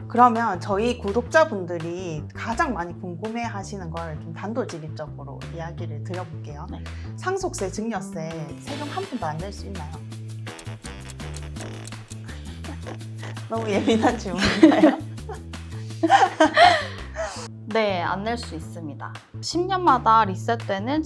그러면 저희 구독자분들이 가장 많이 궁금해 하시는 걸 좀 단도직입적으로 이야기를 드려볼게요. 네. 상속세, 증여세 세금 한 푼도 안 낼 수 있나요? 너무 예민한 질문인가요? 네, 안 낼 수 있습니다. 10년마다 리셋되는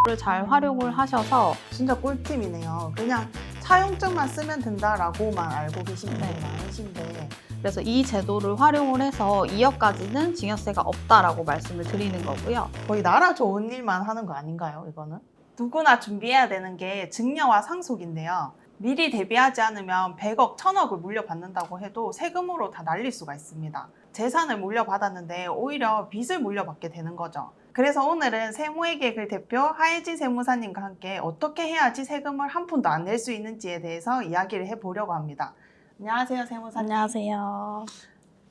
를 잘 활용을 하셔서 진짜 꿀팁이네요. 그냥 차용증만 쓰면 된다라고만 알고 계신 분들이 많으신데 그래서 이 제도를 활용을 해서 2억까지는 증여세가 없다라고 말씀을 드리는 거고요. 거의 나라 좋은 일만 하는 거 아닌가요, 이거는? 누구나 준비해야 되는 게 증여와 상속인데요. 미리 대비하지 않으면 100억, 1000억을 물려받는다고 해도 세금으로 다 날릴 수가 있습니다. 재산을 물려받았는데 오히려 빚을 물려받게 되는 거죠. 그래서 오늘은 세무회계를 대표 하혜진 세무사님과 함께 어떻게 해야지 세금을 한 푼도 안 낼 수 있는지에 대해서 이야기를 해보려고 합니다. 안녕하세요, 세무사님. 안녕하세요.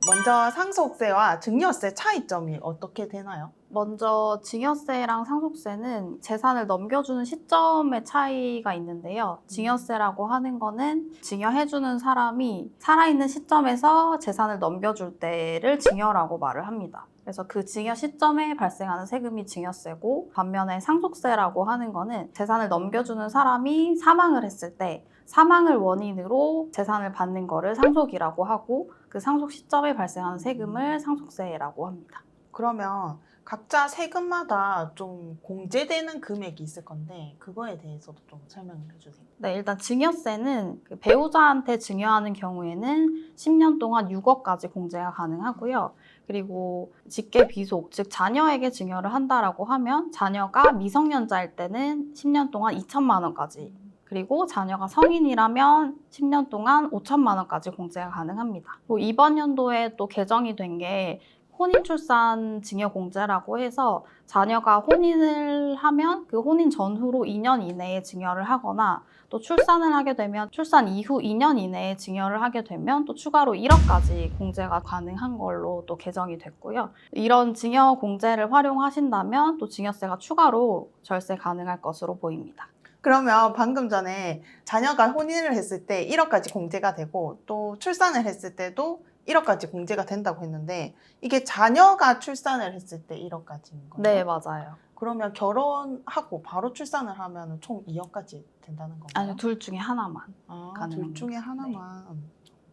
먼저 상속세와 증여세 차이점이 어떻게 되나요? 먼저 증여세랑 상속세는 재산을 넘겨주는 시점의 차이가 있는데요. 증여세라고 하는 거는 증여해주는 사람이 살아있는 시점에서 재산을 넘겨줄 때를 증여라고 말을 합니다. 그래서 그 증여 시점에 발생하는 세금이 증여세고, 반면에 상속세라고 하는 거는 재산을 넘겨주는 사람이 사망을 했을 때 사망을 원인으로 재산을 받는 거를 상속이라고 하고, 그 상속 시점에 발생하는 세금을 상속세라고 합니다. 그러면 각자 세금마다 좀 공제되는 금액이 있을 건데 그거에 대해서도 좀 설명을 해주세요. 네, 일단 증여세는 그 배우자한테 증여하는 경우에는 10년 동안 6억까지 공제가 가능하고요. 그리고 직계 비속, 즉 자녀에게 증여를 한다라고 하면 자녀가 미성년자일 때는 10년 동안 2천만 원까지, 그리고 자녀가 성인이라면 10년 동안 5천만 원까지 공제가 가능합니다. 또 이번 연도에 또 개정이 된 게 혼인출산 증여공제라고 해서 자녀가 혼인을 하면 그 혼인 전후로 2년 이내에 증여를 하거나, 또 출산을 하게 되면 출산 이후 2년 이내에 증여를 하게 되면 또 추가로 1억까지 공제가 가능한 걸로 또 개정이 됐고요. 이런 증여 공제를 활용하신다면 또 증여세가 추가로 절세 가능할 것으로 보입니다. 그러면 방금 전에 자녀가 혼인을 했을 때 1억까지 공제가 되고 또 출산을 했을 때도 1억까지 공제가 된다고 했는데 이게 자녀가 출산을 했을 때 1억까지인 거예요? 네, 맞아요. 그러면 결혼하고 바로 출산을 하면 총 2억까지 된다는 건가요? 아니, 둘 중에 하나만. 둘 가능합니다. 중에 하나만.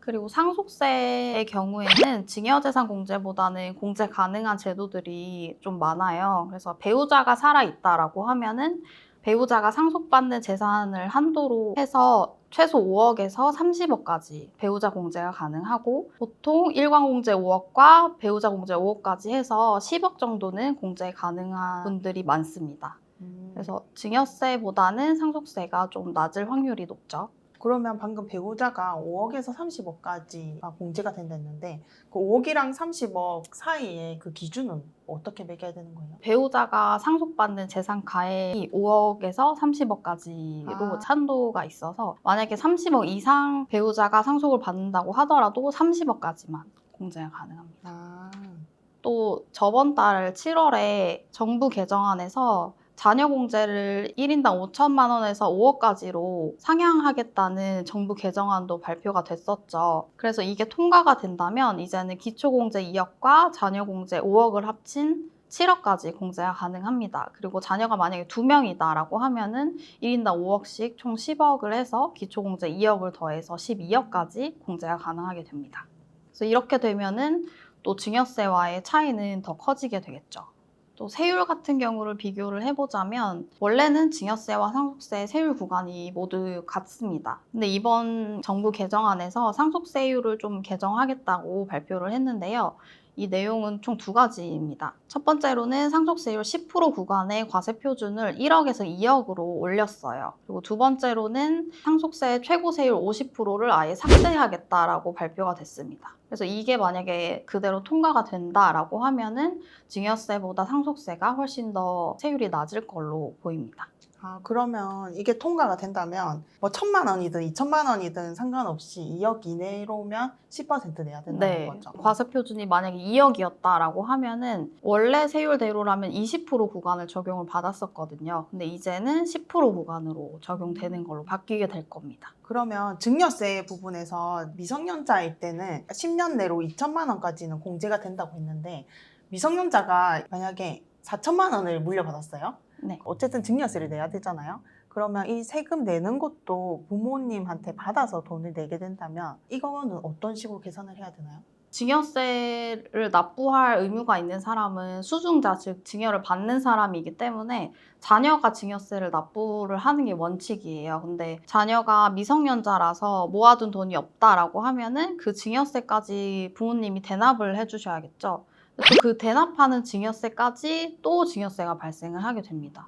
그리고 상속세의 경우에는 증여재산 공제보다는 공제 가능한 제도들이 좀 많아요. 그래서 배우자가 살아있다라고 하면은 배우자가 상속받는 재산을 한도로 해서 최소 5억에서 30억까지 배우자 공제가 가능하고, 보통 일괄 공제 5억과 배우자 공제 5억까지 해서 10억 정도는 공제 가능한 분들이 많습니다. 그래서 증여세보다는 상속세가 좀 낮을 확률이 높죠. 그러면 방금 배우자가 5억에서 30억까지가 공제가 된다는데 그 5억이랑 30억 사이에 그 기준은 어떻게 매겨야 되는 거예요? 배우자가 상속받는 재산 가액이 5억에서 30억까지로 한도가 있어서 만약에 30억 이상 배우자가 상속을 받는다고 하더라도 30억까지만 공제가 가능합니다. 또 저번 달 7월에 정부 개정안에서 자녀 공제를 1인당 5천만 원에서 5억까지로 상향하겠다는 정부 개정안도 발표가 됐었죠. 그래서 이게 통과가 된다면 이제는 기초공제 2억과 자녀 공제 5억을 합친 7억까지 공제가 가능합니다. 그리고 자녀가 만약에 2명이다라고 하면은 1인당 5억씩 총 10억을 해서 기초공제 2억을 더해서 12억까지 공제가 가능하게 됩니다. 그래서 이렇게 되면은 또 증여세와의 차이는 더 커지게 되겠죠. 또 세율 같은 경우를 비교를 해보자면 원래는 증여세와 상속세 세율 구간이 모두 같습니다. 근데 이번 정부 개정안에서 상속세율을 좀 개정하겠다고 발표를 했는데요. 이 내용은 총 2가지입니다. 첫 번째로는 상속세율 10% 구간의 과세 표준을 1억에서 2억으로 올렸어요. 그리고 두 번째로는 상속세 최고 세율 50%를 아예 삭제하겠다라고 발표가 됐습니다. 그래서 이게 만약에 그대로 통과가 된다라고 하면은 증여세보다 상속세가 훨씬 더 세율이 낮을 걸로 보입니다. 아, 그러면 이게 통과가 된다면 뭐 1,000만 원이든 2,000만 원이든 상관없이 2억 이내로면 10% 내야 된다는 네, 거죠. 과세표준이 만약에 2억이었다라고 하면은 원래 세율대로라면 20% 구간을 적용을 받았었거든요. 근데 이제는 10% 구간으로 적용되는 걸로 바뀌게 될 겁니다. 그러면 증여세 부분에서 미성년자일 때는 10년 내로 2천만 원까지는 공제가 된다고 했는데 미성년자가 만약에 4천만 원을 물려받았어요. 네. 어쨌든 증여세를 내야 되잖아요. 그러면 이 세금 내는 것도 부모님한테 받아서 돈을 내게 된다면 이거는 어떤 식으로 계산을 해야 되나요? 증여세를 납부할 의무가 있는 사람은 수증자, 즉 증여를 받는 사람이기 때문에 자녀가 증여세를 납부를 하는 게 원칙이에요. 근데 자녀가 미성년자라서 모아둔 돈이 없다라고 하면은 그 증여세까지 부모님이 대납을 해주셔야겠죠. 또 그 대납하는 증여세까지 또 증여세가 발생을 하게 됩니다.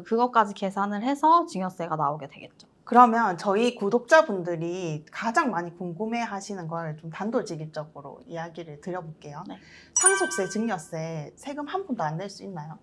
그것까지 계산을 해서 증여세가 나오게 되겠죠. 그러면 저희 구독자분들이 가장 많이 궁금해 하시는 걸 좀 단도직입적으로 이야기를 드려볼게요. 네. 상속세, 증여세 세금 한 푼도 안 낼 수 있나요?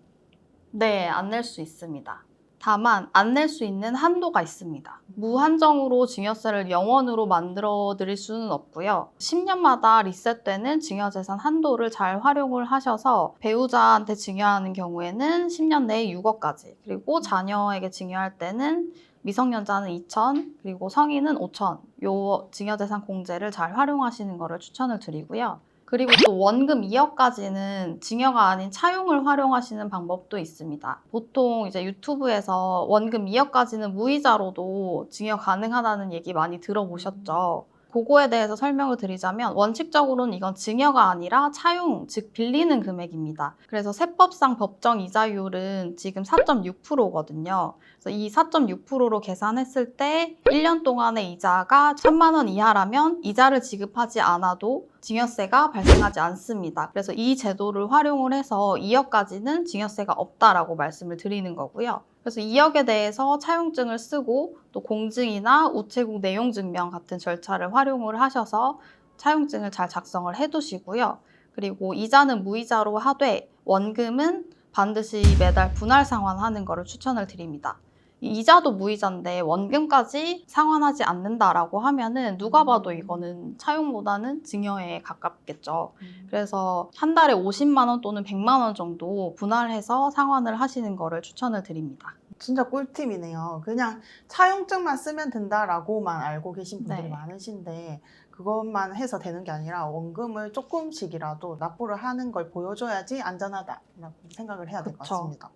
네, 안 낼 수 있습니다. 다만 안 낼 수 있는 한도가 있습니다. 무한정으로 증여세를 영원으로 만들어 드릴 수는 없고요. 10년마다 리셋되는 증여재산 한도를 잘 활용을 하셔서 배우자한테 증여하는 경우에는 10년 내에 6억까지, 그리고 자녀에게 증여할 때는 미성년자는 2천, 그리고 성인은 5천, 요 증여재산 공제를 잘 활용하시는 것을 추천을 드리고요. 그리고 또 원금 2억까지는 증여가 아닌 차용을 활용하시는 방법도 있습니다. 보통 이제 유튜브에서 원금 2억까지는 무이자로도 증여 가능하다는 얘기 많이 들어보셨죠? 그거에 대해서 설명을 드리자면 원칙적으로는 이건 증여가 아니라 차용, 즉 빌리는 금액입니다. 그래서 세법상 법정 이자율은 지금 4.6%거든요. 그래서 이 4.6%로 계산했을 때 1년 동안의 이자가 1,000만 원 이하라면 이자를 지급하지 않아도 증여세가 발생하지 않습니다. 그래서 이 제도를 활용을 해서 2억까지는 증여세가 없다라고 말씀을 드리는 거고요. 그래서 2억에 대해서 차용증을 쓰고 또 공증이나 우체국 내용증명 같은 절차를 활용을 하셔서 차용증을 잘 작성을 해두시고요. 그리고 이자는 무이자로 하되 원금은 반드시 매달 분할 상환하는 것을 추천을 드립니다. 이자도 무이자인데 원금까지 상환하지 않는다라고 하면은 누가 봐도 이거는 차용보다는 증여에 가깝겠죠. 그래서 한 달에 50만 원 또는 100만 원 정도 분할해서 상환을 하시는 거를 추천을 드립니다. 진짜 꿀팁이네요. 그냥 차용증만 쓰면 된다라고만 알고 계신 분들이 네. 많으신데 그것만 해서 되는 게 아니라 원금을 조금씩이라도 납부를 하는 걸 보여줘야지 안전하다라고 생각을 해야 될 것 그쵸. 같습니다.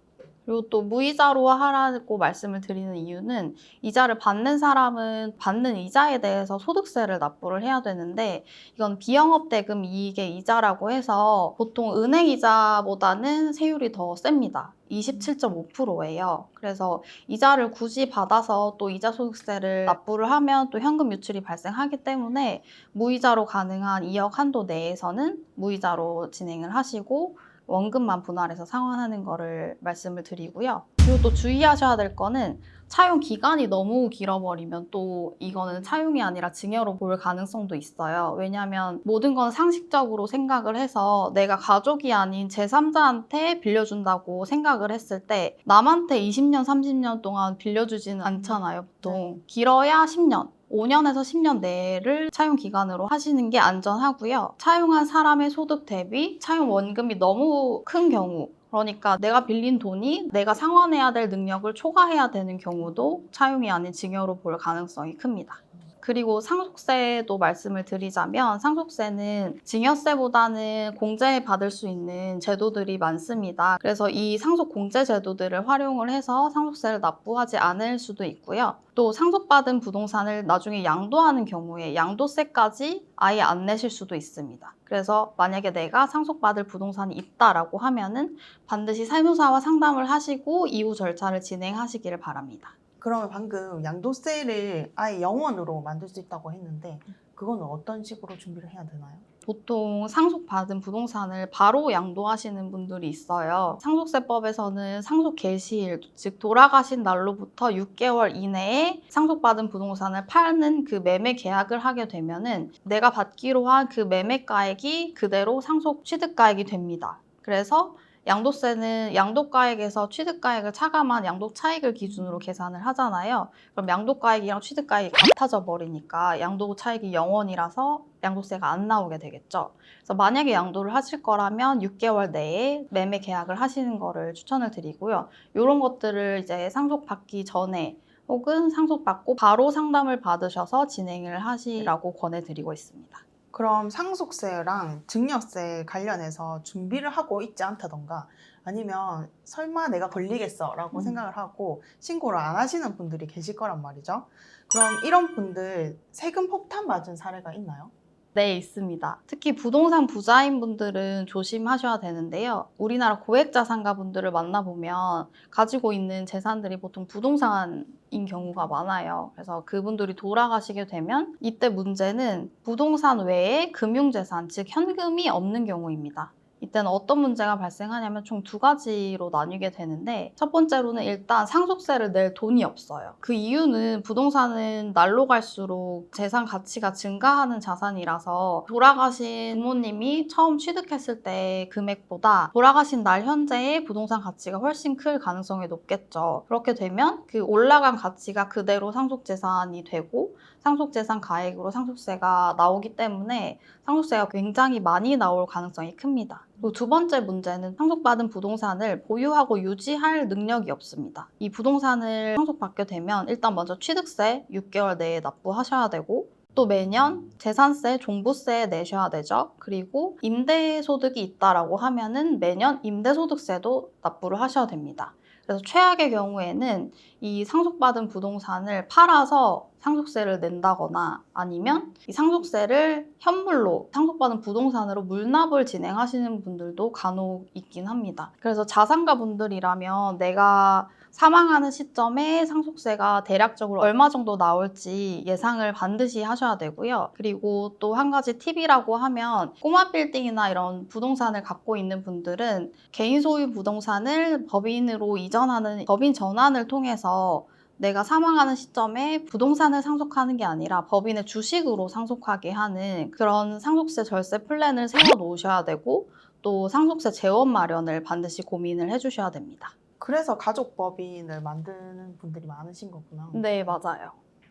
그리고 또 무이자로 하라고 말씀을 드리는 이유는 이자를 받는 사람은 받는 이자에 대해서 소득세를 납부를 해야 되는데 이건 비영업 대금 이익의 이자라고 해서 보통 은행 이자보다는 세율이 더 셉니다. 27.5%예요. 그래서 이자를 굳이 받아서 또 이자 소득세를 납부를 하면 또 현금 유출이 발생하기 때문에 무이자로 가능한 2억 한도 내에서는 무이자로 진행을 하시고 원금만 분할해서 상환하는 거를 말씀을 드리고요. 그리고 또 주의하셔야 될 거는 차용 기간이 너무 길어버리면 또 이거는 차용이 아니라 증여로 볼 가능성도 있어요. 왜냐하면 모든 건 상식적으로 생각을 해서 내가 가족이 아닌 제3자한테 빌려준다고 생각을 했을 때 남한테 20년, 30년 동안 빌려주지는 않잖아요, 보통. 길어야 10년. 5년에서 10년 내를 차용 기간으로 하시는 게 안전하고요. 차용한 사람의 소득 대비 차용 원금이 너무 큰 경우, 그러니까 내가 빌린 돈이 내가 상환해야 될 능력을 초과해야 되는 경우도 차용이 아닌 증여로 볼 가능성이 큽니다. 그리고 상속세도 말씀을 드리자면 상속세는 증여세보다는 공제받을 수 있는 제도들이 많습니다. 그래서 이 상속 공제 제도들을 활용을 해서 상속세를 납부하지 않을 수도 있고요. 또 상속받은 부동산을 나중에 양도하는 경우에 양도세까지 아예 안 내실 수도 있습니다. 그래서 만약에 내가 상속받을 부동산이 있다라고 하면은 반드시 세무사와 상담을 하시고 이후 절차를 진행하시기를 바랍니다. 그러면 방금 양도세를 아예 영원으로 만들 수 있다고 했는데 그거는 어떤 식으로 준비를 해야 되나요? 보통 상속받은 부동산을 바로 양도하시는 분들이 있어요. 상속세법에서는 상속 개시일, 즉 돌아가신 날로부터 6개월 이내에 상속받은 부동산을 파는 그 매매 계약을 하게 되면은 내가 받기로 한 그 매매가액이 그대로 상속 취득가액이 됩니다. 그래서 양도세는 양도가액에서 취득가액을 차감한 양도차익을 기준으로 계산을 하잖아요. 그럼 양도가액이랑 취득가액이 같아져 버리니까 양도차익이 0원이라서 양도세가 안 나오게 되겠죠. 그래서 만약에 양도를 하실 거라면 6개월 내에 매매 계약을 하시는 거를 추천을 드리고요. 이런 것들을 이제 상속받기 전에 혹은 상속받고 바로 상담을 받으셔서 진행을 하시라고 권해드리고 있습니다. 그럼 상속세랑 증여세 관련해서 준비를 하고 있지 않다던가 아니면 설마 내가 걸리겠어라고 생각을 하고 신고를 안 하시는 분들이 계실 거란 말이죠. 그럼 이런 분들 세금 폭탄 맞은 사례가 있나요? 네, 있습니다. 특히 부동산 부자인 분들은 조심하셔야 되는데요. 우리나라 고액자산가 분들을 만나보면 가지고 있는 재산들이 보통 부동산인 경우가 많아요. 그래서 그분들이 돌아가시게 되면 이때 문제는 부동산 외에 금융재산, 즉 현금이 없는 경우입니다. 이때는 어떤 문제가 발생하냐면 총 두 가지로 나뉘게 되는데 첫 번째로는 일단 상속세를 낼 돈이 없어요. 그 이유는 부동산은 날로 갈수록 재산 가치가 증가하는 자산이라서 돌아가신 부모님이 처음 취득했을 때 금액보다 돌아가신 날 현재의 부동산 가치가 훨씬 클 가능성이 높겠죠. 그렇게 되면 그 올라간 가치가 그대로 상속재산이 되고 상속재산 가액으로 상속세가 나오기 때문에 상속세가 굉장히 많이 나올 가능성이 큽니다. 그리고 두 번째 문제는 상속받은 부동산을 보유하고 유지할 능력이 없습니다. 이 부동산을 상속받게 되면 일단 먼저 취득세 6개월 내에 납부하셔야 되고 또 매년 재산세, 종부세 내셔야 되죠. 그리고 임대소득이 있다라고 하면은 매년 임대소득세도 납부를 하셔야 됩니다. 그래서 최악의 경우에는 이 상속받은 부동산을 팔아서 상속세를 낸다거나 아니면 이 상속세를 현물로 상속받은 부동산으로 물납을 진행하시는 분들도 간혹 있긴 합니다. 그래서 자산가 분들이라면 내가 사망하는 시점에 상속세가 대략적으로 얼마 정도 나올지 예상을 반드시 하셔야 되고요. 그리고 또 한 가지 팁이라고 하면 꼬마 빌딩이나 이런 부동산을 갖고 있는 분들은 개인 소유 부동산을 법인으로 이전하는 법인 전환을 통해서 내가 사망하는 시점에 부동산을 상속하는 게 아니라 법인의 주식으로 상속하게 하는 그런 상속세 절세 플랜을 세워 놓으셔야 되고 또 상속세 재원 마련을 반드시 고민을 해주셔야 됩니다. 그래서 가족법인을 만드는 분들이 많으신 거구나. 네, 맞아요.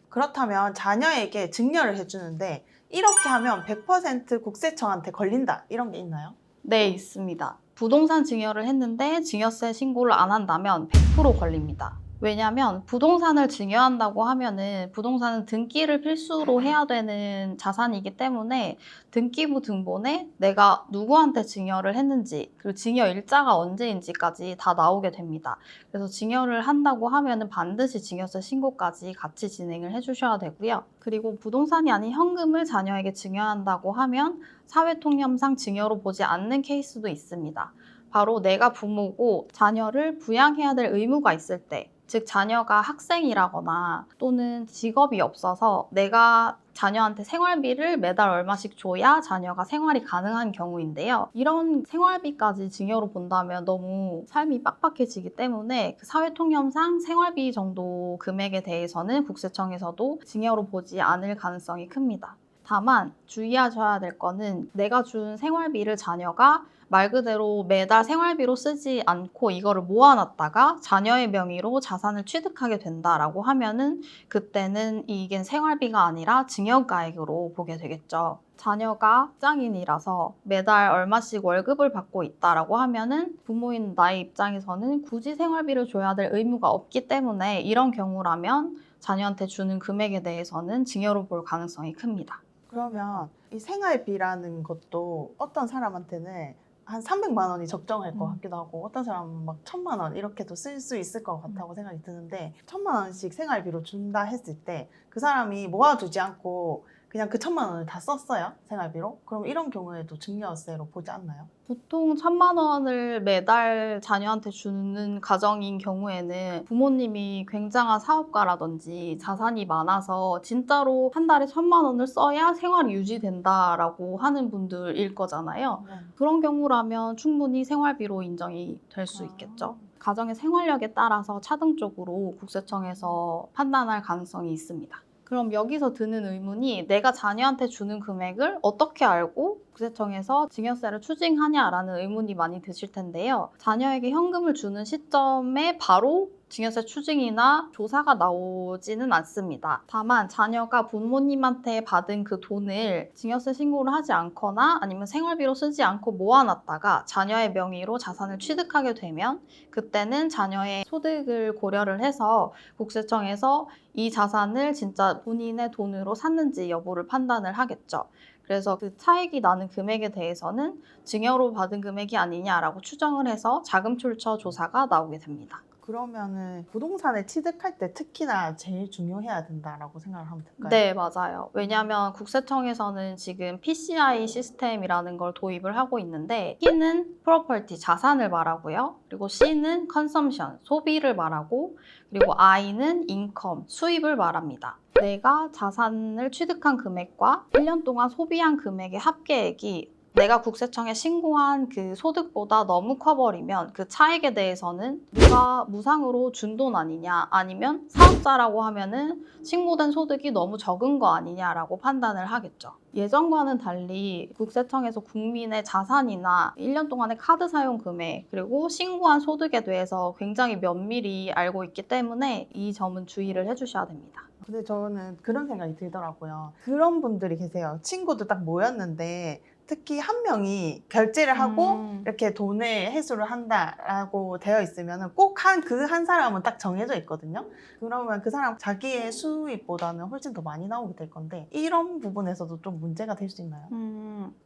그렇다면 자녀에게 증여를 해주는데 이렇게 하면 100% 국세청한테 걸린다 이런 게 있나요? 네, 있습니다. 부동산 증여를 했는데 증여세 신고를 안 한다면 100% 걸립니다. 왜냐하면 부동산을 증여한다고 하면은 부동산은 등기를 필수로 해야 되는 자산이기 때문에 등기부 등본에 내가 누구한테 증여를 했는지 그리고 증여 일자가 언제인지까지 다 나오게 됩니다. 그래서 증여를 한다고 하면은 반드시 증여세 신고까지 같이 진행을 해주셔야 되고요. 그리고 부동산이 아닌 현금을 자녀에게 증여한다고 하면 사회통념상 증여로 보지 않는 케이스도 있습니다. 바로 내가 부모고 자녀를 부양해야 될 의무가 있을 때, 즉 자녀가 학생이라거나 또는 직업이 없어서 내가 자녀한테 생활비를 매달 얼마씩 줘야 자녀가 생활이 가능한 경우인데요. 이런 생활비까지 증여로 본다면 너무 삶이 빡빡해지기 때문에 그 사회통념상 생활비 정도 금액에 대해서는 국세청에서도 증여로 보지 않을 가능성이 큽니다. 다만 주의하셔야 될 거는 내가 준 생활비를 자녀가 말 그대로 매달 생활비로 쓰지 않고 이거를 모아놨다가 자녀의 명의로 자산을 취득하게 된다라고 하면은 그때는 이게 생활비가 아니라 증여가액으로 보게 되겠죠. 자녀가 직장인이라서 매달 얼마씩 월급을 받고 있다라고 하면은 부모인 나의 입장에서는 굳이 생활비를 줘야 될 의무가 없기 때문에 이런 경우라면 자녀한테 주는 금액에 대해서는 증여로 볼 가능성이 큽니다. 그러면 이 생활비라는 것도 어떤 사람한테는 한 300만 원이 적정할 것 같기도 하고 어떤 사람은 막 1000만 원 이렇게도 쓸 수 있을 것 같다고 생각이 드는데 1000만 원씩 생활비로 준다 했을 때 그 사람이 모아두지 않고 그냥 그 1000만 원을 다 썼어요? 생활비로? 그럼 이런 경우에도 증여세로 보지 않나요? 보통 1000만 원을 매달 자녀한테 주는 가정인 경우에는 부모님이 굉장한 사업가라든지 자산이 많아서 진짜로 한 달에 1000만 원을 써야 생활이 유지된다라고 하는 분들일 거잖아요. 그런 경우라면 충분히 생활비로 인정이 될 수 있겠죠. 가정의 생활력에 따라서 차등적으로 국세청에서 판단할 가능성이 있습니다. 그럼 여기서 드는 의문이 내가 자녀한테 주는 금액을 어떻게 알고 국세청에서 증여세를 추징하냐라는 의문이 많이 드실 텐데요. 자녀에게 현금을 주는 시점에 바로 증여세 추징이나 조사가 나오지는 않습니다. 다만 자녀가 부모님한테 받은 그 돈을 증여세 신고를 하지 않거나 아니면 생활비로 쓰지 않고 모아놨다가 자녀의 명의로 자산을 취득하게 되면 그때는 자녀의 소득을 고려를 해서 국세청에서 이 자산을 진짜 본인의 돈으로 샀는지 여부를 판단을 하겠죠. 그래서 그 차익이 나는 금액에 대해서는 증여로 받은 금액이 아니냐라고 추정을 해서 자금 출처 조사가 나오게 됩니다. 그러면은 부동산을 취득할 때 특히나 제일 중요해야 된다라고 생각을 하면 될까요? 네, 맞아요. 왜냐하면 국세청에서는 지금 PCI 시스템이라는 걸 도입을 하고 있는데 P는 property, 자산을 말하고요. 그리고 C는 consumption, 소비를 말하고 그리고 I는 income, 수입을 말합니다. 내가 자산을 취득한 금액과 1년 동안 소비한 금액의 합계액이 내가 국세청에 신고한 그 소득보다 너무 커버리면 그 차액에 대해서는 누가 무상으로 준 돈 아니냐 아니면 사업자라고 하면은 신고된 소득이 너무 적은 거 아니냐라고 판단을 하겠죠. 예전과는 달리 국세청에서 국민의 자산이나 1년 동안의 카드 사용 금액 그리고 신고한 소득에 대해서 굉장히 면밀히 알고 있기 때문에 이 점은 주의를 해주셔야 됩니다. 근데 저는 그런 생각이 들더라고요. 그런 분들이 계세요. 친구도 딱 모였는데 특히 한 명이 결제를 하고 이렇게 돈을 회수를 한다라고 되어 있으면 꼭 그 한 사람은 딱 정해져 있거든요. 그러면 그 사람 자기의 수입보다는 훨씬 더 많이 나오게 될 건데 이런 부분에서도 좀 문제가 될 수 있나요?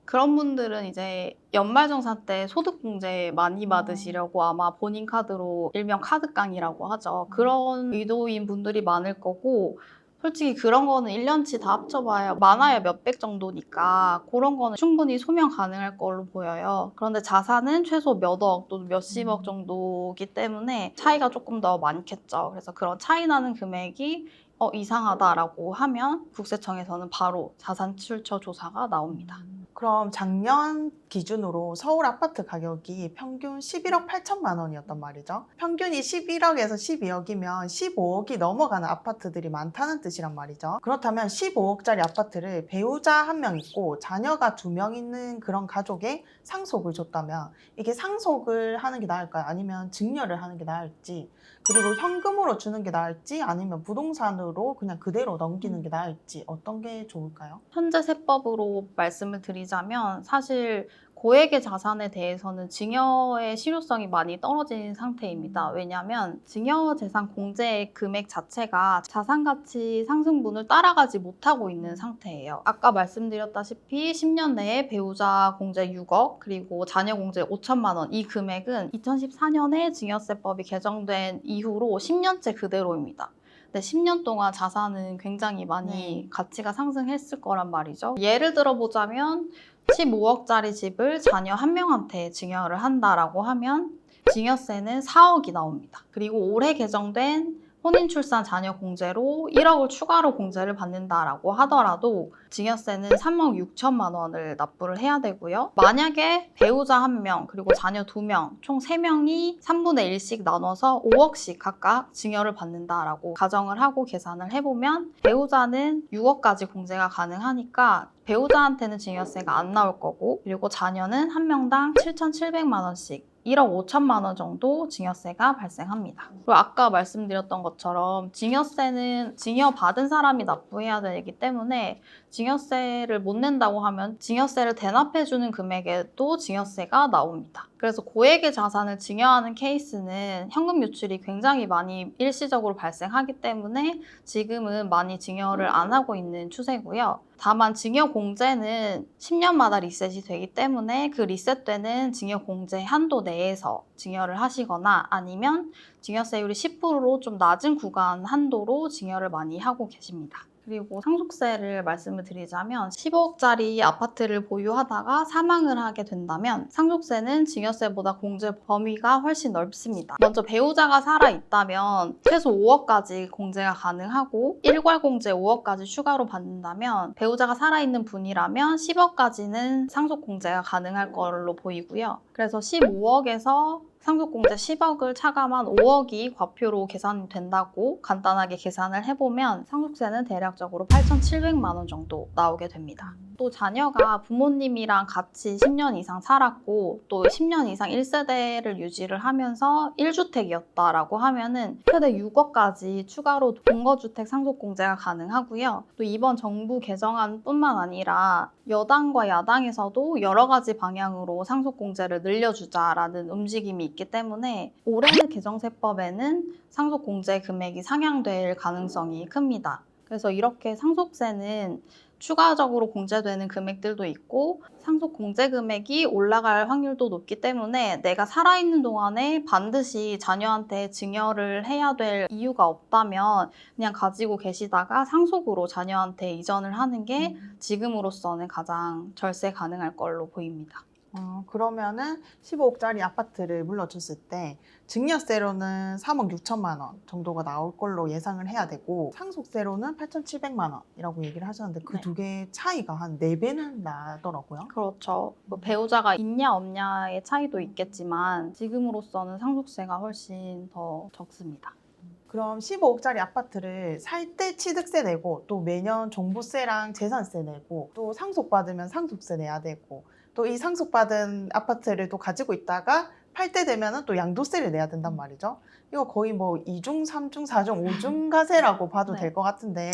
그런 분들은 이제 연말정산 때 소득공제 많이 받으시려고 아마 본인 카드로 일명 카드깡이라고 하죠. 그런 의도인 분들이 많을 거고 솔직히 그런 거는 1년치 다 합쳐봐야 많아야 몇백 정도니까 그런 거는 충분히 소명 가능할 걸로 보여요. 그런데 자산은 최소 몇억 또는 몇십억 정도이기 때문에 차이가 조금 더 많겠죠. 그래서 그런 차이 나는 금액이 이상하다라고 하면 국세청에서는 바로 자산 출처 조사가 나옵니다. 그럼 작년 기준으로 서울 아파트 가격이 평균 11억 8천만 원이었단 말이죠. 평균이 11억에서 12억이면 15억이 넘어가는 아파트들이 많다는 뜻이란 말이죠. 그렇다면 15억짜리 아파트를 배우자 한 명 있고 자녀가 2명 있는 그런 가족에 상속을 줬다면 이게 상속을 하는 게 나을까요? 아니면 증여를 하는 게 나을지, 그리고 현금으로 주는 게 나을지 아니면 부동산으로 그냥 그대로 넘기는 게 나을지 어떤 게 좋을까요? 현재 세법으로 말씀을 드리자면 사실 고액의 자산에 대해서는 증여의 실효성이 많이 떨어진 상태입니다. 왜냐하면 증여재산 공제 금액 자체가 자산가치 상승분을 따라가지 못하고 있는 상태예요. 아까 말씀드렸다시피 10년 내에 배우자 공제 6억 그리고 자녀 공제 5천만 원, 이 금액은 2014년에 증여세법이 개정된 이후로 10년째 그대로입니다. 근데 10년 동안 자산은 굉장히 많이 가치가 상승했을 거란 말이죠. 예를 들어보자면 15억짜리 집을 자녀 한 명한테 증여를 한다라고 하면 증여세는 4억이 나옵니다. 그리고 올해 개정된 혼인출산 자녀 공제로 1억을 추가로 공제를 받는다라고 하더라도 증여세는 3억 6천만 원을 납부를 해야 되고요. 만약에 배우자 1명 그리고 자녀 2명 총 3명이 3분의 1씩 나눠서 5억씩 각각 증여를 받는다라고 가정을 하고 계산을 해보면 배우자는 6억까지 공제가 가능하니까 배우자한테는 증여세가 안 나올 거고 그리고 자녀는 한 명당 7,700만 원씩 1억 5천만 원 정도 증여세가 발생합니다. 그리고 아까 말씀드렸던 것처럼 증여세는 증여받은 사람이 납부해야 되기 때문에 증여세를 못 낸다고 하면 증여세를 대납해주는 금액에도 증여세가 나옵니다. 그래서 고액의 자산을 증여하는 케이스는 현금 유출이 굉장히 많이 일시적으로 발생하기 때문에 지금은 많이 증여를 안 하고 있는 추세고요. 다만 증여 공제는 10년마다 리셋이 되기 때문에 그 리셋되는 증여 공제 한도 내에서 증여를 하시거나 아니면 증여세율이 10%로 좀 낮은 구간 한도로 증여를 많이 하고 계십니다. 그리고 상속세를 말씀을 드리자면 15억짜리 아파트를 보유하다가 사망을 하게 된다면 상속세는 증여세보다 공제 범위가 훨씬 넓습니다. 먼저 배우자가 살아있다면 최소 5억까지 공제가 가능하고 일괄 공제 5억까지 추가로 받는다면 배우자가 살아있는 분이라면 10억까지는 상속 공제가 가능할 걸로 보이고요. 그래서 15억에서 상속공제 10억을 차감한 5억이 과표로 계산된다고 간단하게 계산을 해보면 상속세는 대략적으로 8,700만 원 정도 나오게 됩니다. 또 자녀가 부모님이랑 같이 10년 이상 살았고 또 10년 이상 1세대를 유지를 하면서 1주택이었다라고 하면은 최대 6억까지 추가로 동거주택 상속공제가 가능하고요. 또 이번 정부 개정안뿐만 아니라 여당과 야당에서도 여러 가지 방향으로 상속공제를 늘려주자라는 움직임이 있기 때문에 올해 개정세법에는 상속공제 금액이 상향될 가능성이 큽니다. 그래서 이렇게 상속세는 추가적으로 공제되는 금액들도 있고 상속 공제 금액이 올라갈 확률도 높기 때문에 내가 살아있는 동안에 반드시 자녀한테 증여를 해야 될 이유가 없다면 그냥 가지고 계시다가 상속으로 자녀한테 이전을 하는 게 지금으로서는 가장 절세 가능할 걸로 보입니다. 그러면은 15억짜리 아파트를 물려줬을 때 증여세로는 3억 6천만 원 정도가 나올 걸로 예상을 해야 되고 상속세로는 8,700만 원이라고 얘기를 하셨는데 그 네. 두 개의 차이가 한 4배는 나더라고요. 그렇죠. 뭐 배우자가 있냐 없냐의 차이도 있겠지만 지금으로서는 상속세가 훨씬 더 적습니다. 그럼 15억짜리 아파트를 살 때 취득세 내고 또 매년 종부세랑 재산세 내고 또 상속받으면 상속세 내야 되고 또 이 상속받은 아파트를 또 가지고 있다가 팔 때 되면은 또 양도세를 내야 된단 말이죠. 이거 거의 뭐 2중, 3중, 4중, 5중 가세라고 봐도 네. 될 것 같은데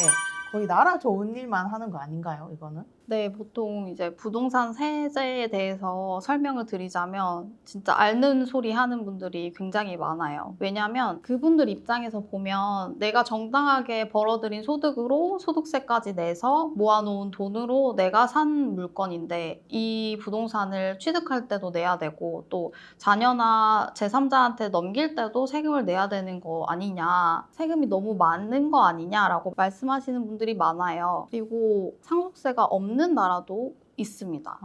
거의 나라 좋은 일만 하는 거 아닌가요, 이거는? 네, 보통 이제 부동산 세제에 대해서 설명을 드리자면 진짜 앓는 소리 하는 분들이 굉장히 많아요. 왜냐하면 그분들 입장에서 보면 내가 정당하게 벌어들인 소득으로 소득세까지 내서 모아놓은 돈으로 내가 산 물건인데 이 부동산을 취득할 때도 내야 되고 또 자녀나 제3자한테 넘길 때도 세금을 내야 되는 거 아니냐, 세금이 너무 많은 거 아니냐라고 말씀하시는 분들이 많아요. 그리고 상속세가 없는 나라도 있습니다.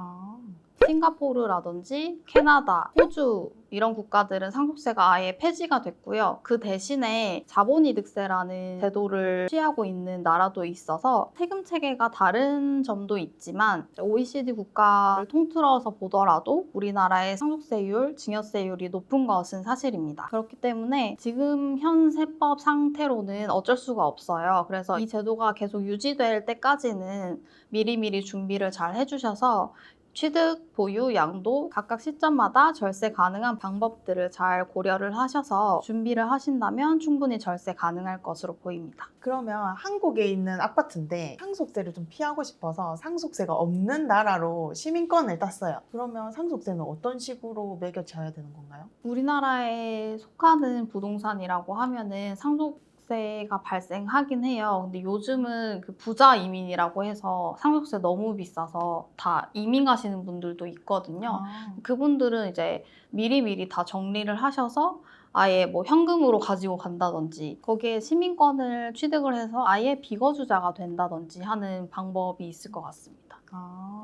싱가포르라든지 캐나다, 호주 이런 국가들은 상속세가 아예 폐지가 됐고요. 그 대신에 자본이득세라는 제도를 취하고 있는 나라도 있어서 세금 체계가 다른 점도 있지만 OECD 국가를 통틀어서 보더라도 우리나라의 상속세율, 증여세율이 높은 것은 사실입니다. 그렇기 때문에 지금 현 세법 상태로는 어쩔 수가 없어요. 그래서 이 제도가 계속 유지될 때까지는 미리미리 준비를 잘 해주셔서 취득, 보유, 양도 각각 시점마다 절세 가능한 방법들을 잘 고려를 하셔서 준비를 하신다면 충분히 절세 가능할 것으로 보입니다. 그러면 한국에 있는 아파트인데 상속세를 좀 피하고 싶어서 상속세가 없는 나라로 시민권을 땄어요. 그러면 상속세는 어떤 식으로 매겨져야 되는 건가요? 우리나라에 속하는 부동산이라고 하면은 상속세가 발생하긴 해요. 근데 요즘은 그 부자 이민이라고 해서 상속세 너무 비싸서 다 이민 가시는 분들도 있거든요. 그분들은 이제 미리미리 다 정리를 하셔서 아예 뭐 현금으로 가지고 간다든지 거기에 시민권을 취득을 해서 아예 비거주자가 된다든지 하는 방법이 있을 것 같습니다.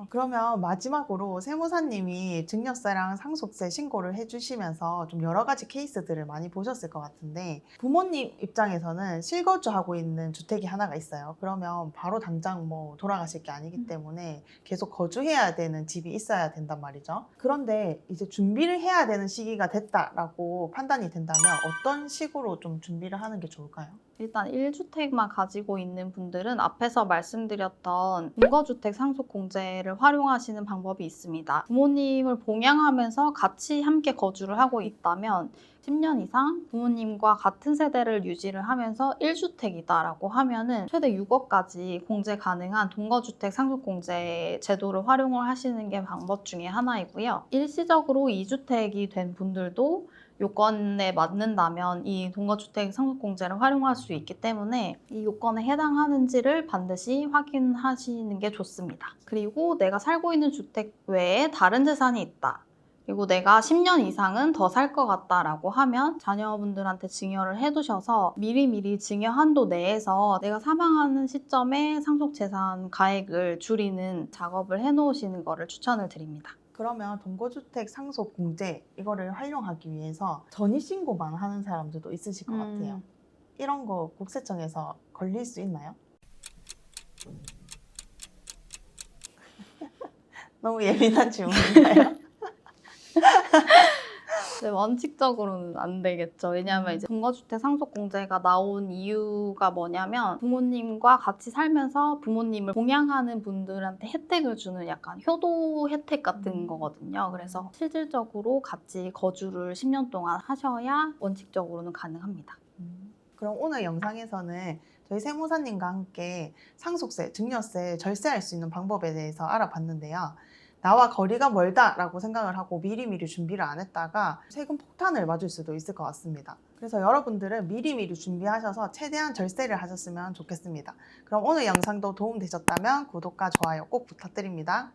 그러면 마지막으로 세무사님이 증여세랑 상속세 신고를 해주시면서 좀 여러 가지 케이스들을 많이 보셨을 것 같은데 부모님 입장에서는 실거주하고 있는 주택이 하나가 있어요. 그러면 바로 당장 뭐 돌아가실 게 아니기 때문에 계속 거주해야 되는 집이 있어야 된단 말이죠. 그런데 이제 준비를 해야 되는 시기가 됐다라고 판단이 된다면 어떤 식으로 좀 준비를 하는 게 좋을까요? 일단 1주택만 가지고 있는 분들은 앞에서 말씀드렸던 동거주택 상속공제를 활용하시는 방법이 있습니다. 부모님을 봉양하면서 같이 함께 거주를 하고 있다면 10년 이상 부모님과 같은 세대를 유지를 하면서 1주택이다라고 하면은 최대 6억까지 공제 가능한 동거주택 상속공제 제도를 활용을 하시는 게 방법 중에 하나이고요. 일시적으로 2주택이 된 분들도 요건에 맞는다면 이 동거주택 상속공제를 활용할 수 있기 때문에 이 요건에 해당하는지를 반드시 확인하시는 게 좋습니다. 그리고 내가 살고 있는 주택 외에 다른 재산이 있다. 그리고 내가 10년 이상은 더 살 것 같다라고 하면 자녀분들한테 증여를 해두셔서 미리미리 증여 한도 내에서 내가 사망하는 시점에 상속재산 가액을 줄이는 작업을 해놓으시는 것을 추천을 드립니다. 그러면 동거주택 상속 공제 이거를 활용하기 위해서 전입신고만 하는 사람들도 있으실 것 같아요. 이런 거 국세청에서 걸릴 수 있나요? 너무 예민한 질문인가요? 네, 원칙적으로는 안 되겠죠. 왜냐하면 이제 분거주택 상속공제가 나온 이유가 뭐냐면 부모님과 같이 살면서 부모님을 봉양하는 분들한테 혜택을 주는 약간 효도 혜택 같은 거거든요. 그래서 실질적으로 같이 거주를 10년 동안 하셔야 원칙적으로는 가능합니다. 그럼 오늘 영상에서는 저희 세무사님과 함께 상속세, 증여세 절세할 수 있는 방법에 대해서 알아봤는데요. 나와 거리가 멀다라고 생각을 하고 미리미리 준비를 안 했다가 세금 폭탄을 맞을 수도 있을 것 같습니다. 그래서 여러분들은 미리미리 준비하셔서 최대한 절세를 하셨으면 좋겠습니다. 그럼 오늘 영상도 도움 되셨다면 구독과 좋아요 꼭 부탁드립니다.